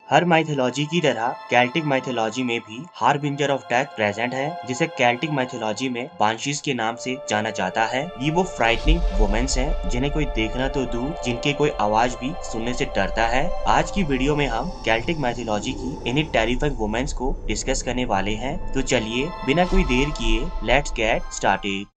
हर mythology की तरह Celtic mythology में भी हार्बिंजर ऑफ डेथ प्रेजेंट है, जिसे केल्टिक माइथोलॉजी में बांशीज के नाम से जाना जाता है। ये वो फ्राइटनिंग वुमेन्स हैं जिन्हें कोई देखना तो दूर, जिनके कोई आवाज भी सुनने से डरता है। आज की वीडियो में हम केल्टिक माइथोलॉजी की इन्हीं टेरिफाइंग वुमेन्स को डिस्कस करने वाले हैं। तो चलिए बिना कोई देर किए let's get started.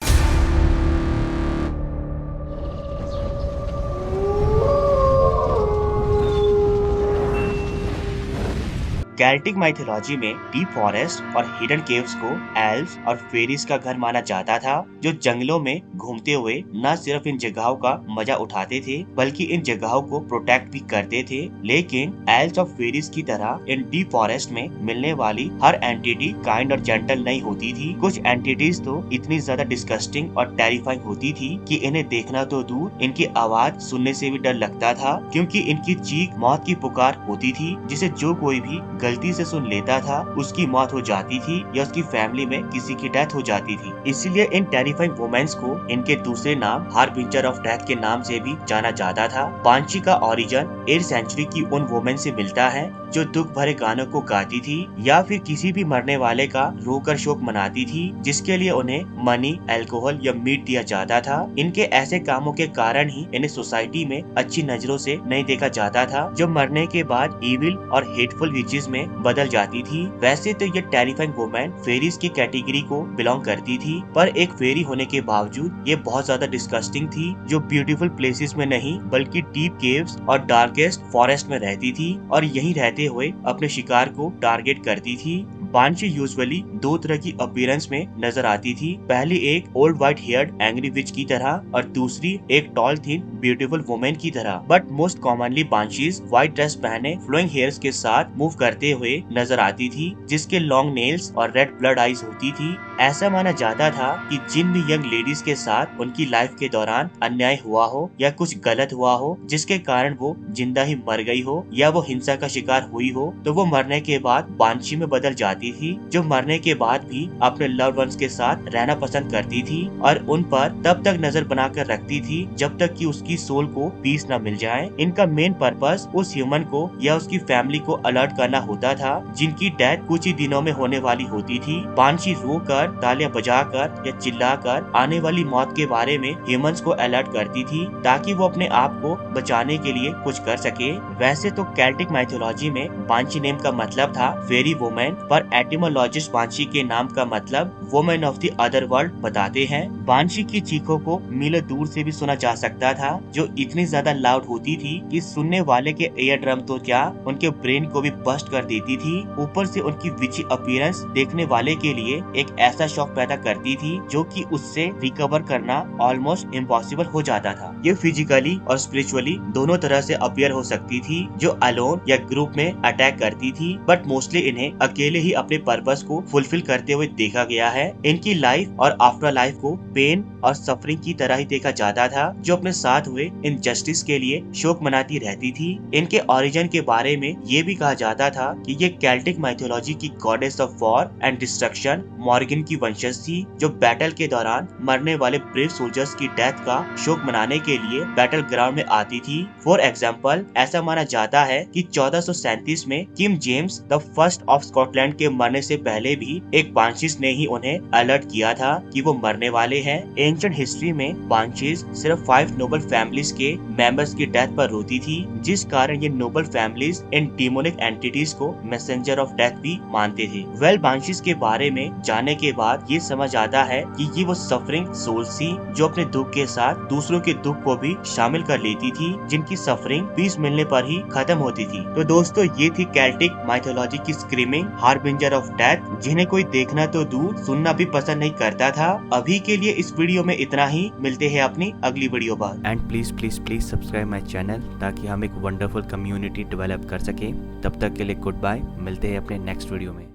Celtic mythology में डीप फॉरेस्ट और हिडन केव्स को एल्व्स और फेरीज का घर माना जाता था, जो जंगलों में घूमते हुए न सिर्फ इन जगहों का मजा उठाते थे बल्कि इन जगहों को प्रोटेक्ट भी करते थे। लेकिन एल्व्स और फेरीज की तरह इन डीप फॉरेस्ट में मिलने वाली हर एंटिटी काइंड और जेंटल नहीं होती थी। कुछ एंटिटीज तो इतनी ज्यादा डिस्गस्टिंग और टेरिफाइंग होती थी कि इन्हें देखना तो दूर, इनकी आवाज सुनने से भी डर लगता था, क्योंकि इनकी चीख मौत की पुकार होती थी, जिसे जो कोई भी गलती से सुन लेता था उसकी मौत हो जाती थी या उसकी फैमिली में किसी की डेथ हो जाती थी। इसीलिए इन टेरिफाइंग वुमेन्स को इनके दूसरे नाम हार्बिंजर ऑफ डेथ के नाम से भी जाना जाता था। बांशी का ओरिजिन 8th सेंचुरी की उन वुमेन से मिलता है जो दुख भरे गानों को गाती थी या फिर किसी भी मरने वाले का रोकर शोक मनाती थी, जिसके लिए उन्हें मनी, अल्कोहल या मीट दिया जाता था। इनके ऐसे कामों के कारण ही इन्हें सोसाइटी में अच्छी नजरों से नहीं देखा जाता था, जो मरने के बाद इविल और हेटफुल विचेस में बदल जाती थी। वैसे तो ये टेरिफाइंग वुमेन फेरीज की कैटेगरी को बिलोंग करती थी, पर एक फेरी होने के बावजूद ये बहुत ज्यादा डिस्गस्टिंग थी, जो ब्यूटीफुल प्लेसेस में नहीं बल्कि डीप केव्स और डार्केस्ट फॉरेस्ट में रहती थी और यहीं रहते हुए अपने शिकार को टारगेट करती थी। बांशी यूजुअली दो तरह की अपीयरेंस में नजर आती थी। पहली एक ओल्ड व्हाइट हेयर्ड एंग्री विच की तरह और दूसरी एक टॉल थिन ब्यूटीफुल वुमेन की तरह। But most commonly banshees white dress पहने फ्लोइंग हेयर्स के साथ मूव करते हुए नजर आती थी, जिसके लॉन्ग नेल्स और रेड ब्लड आईज होती थी। ऐसा माना जाता था कि जिन भी यंग लेडीज के साथ उनकी लाइफ के दौरान अन्याय हुआ हो या कुछ गलत हुआ हो, जिसके कारण वो जिंदा ही मर गई हो या वो हिंसा का शिकार हुई हो, तो वो मरने के बाद बांशी में बदल जाती थी, जो मरने के बाद भी अपने लव्ड वंस के साथ रहना पसंद करती थी और उन पर तब तक नजर बनाकर रखती थी जब तक कि उसकी सोल को पीस न मिल जाए। इनका मेन पर्पस उस ह्यूमन को या उसकी फैमिली को अलर्ट करना होता था जिनकी डेथ कुछ ही दिनों में होने वाली होती थी। बांशी रोकर, तालियां बजाकर या चिल्लाकर आने वाली मौत के बारे में ह्यूमंस को अलर्ट करती थी, ताकि वो अपने आप को बचाने के लिए कुछ कर सके। वैसे तो केल्टिक माइथोलॉजी में बांशी नेम का मतलब था फेरी वुमेन, पर एटिमोलॉजिस्ट बांशी के नाम का मतलब women of the other world बताते हैं। बांशी की चीखों को मीलों दूर से भी सुना जा सकता था, जो इतनी ज्यादा लाउड होती थी कि सुनने वाले के एयर ड्रम तो क्या, उनके ब्रेन को भी बस्ट कर देती थी। ऊपर से उनकी विची अपीयरेंस देखने वाले के लिए एक ऐसा शॉक पैदा करती थी जो कि उससे रिकवर करना ऑलमोस्ट इम्पॉसिबल हो जाता था। ये फिजिकली और स्पिरिचुअली दोनों तरह से अपीयर हो सकती थी, जो अलोन या ग्रुप में अटैक करती थी, बट मोस्टली इन्हें अकेले ही अपने पर्पस को फुलफिल करते हुए देखा गया है। इनकी लाइफ और आफ्टर लाइफ को पेन और सफरिंग की तरह ही देखा जाता था, जो अपने साथ हुए इनजस्टिस के लिए शोक मनाती रहती थी। इनके ओरिजिन के बारे में ये भी कहा जाता था कि ये केल्टिक माइथोलॉजी की goddess of war and destruction Morgan की वंशज थी, जो बैटल के दौरान मरने वाले ब्रेव सोल्जर्स की डेथ का शोक मनाने के लिए बैटल ग्राउंड में आती थी। फॉर एग्जाम्पल, ऐसा माना जाता है कि 1437 में king James the first of Scotland के मरने से पहले भी एक बांशीज ने ही उन्हें अलर्ट किया था कि वो मरने वाले हैं। एंशिएंट हिस्ट्री में बांशीज सिर्फ 5 नोबल फैमिलीज के मेंबर्स की डेथ पर रोती थी, जिस कारण ये नोबल फैमिलीज इन डिमोनिक एंटिटीज को मैसेंजर ऑफ डेथ भी मानते थे। वेल, बांशीज के बारे में जानने के बाद ये समझ आता है कि ये वो सफरिंग सोल्स थी जो अपने दुख के साथ दूसरों के दुख को भी शामिल कर लेती थी, जिनकी सफरिंग पीस मिलने पर ही खत्म होती थी। तो दोस्तों, ये थी केल्टिक माइथोलॉजी की स्क्रीमिंग हार्बिंजर ऑफ डेथ, जिन्हें कोई देखना तो दूर सुनना भी पसंद नहीं करता था। अभी के लिए इस वीडियो में इतना ही, मिलते हैं अपनी अगली वीडियो पर। And please please please subscribe my channel, ताकि हम एक वंडरफुल कम्युनिटी डेवलप कर सके। तब तक के लिए गुड बाय, मिलते हैं अपने नेक्स्ट वीडियो में।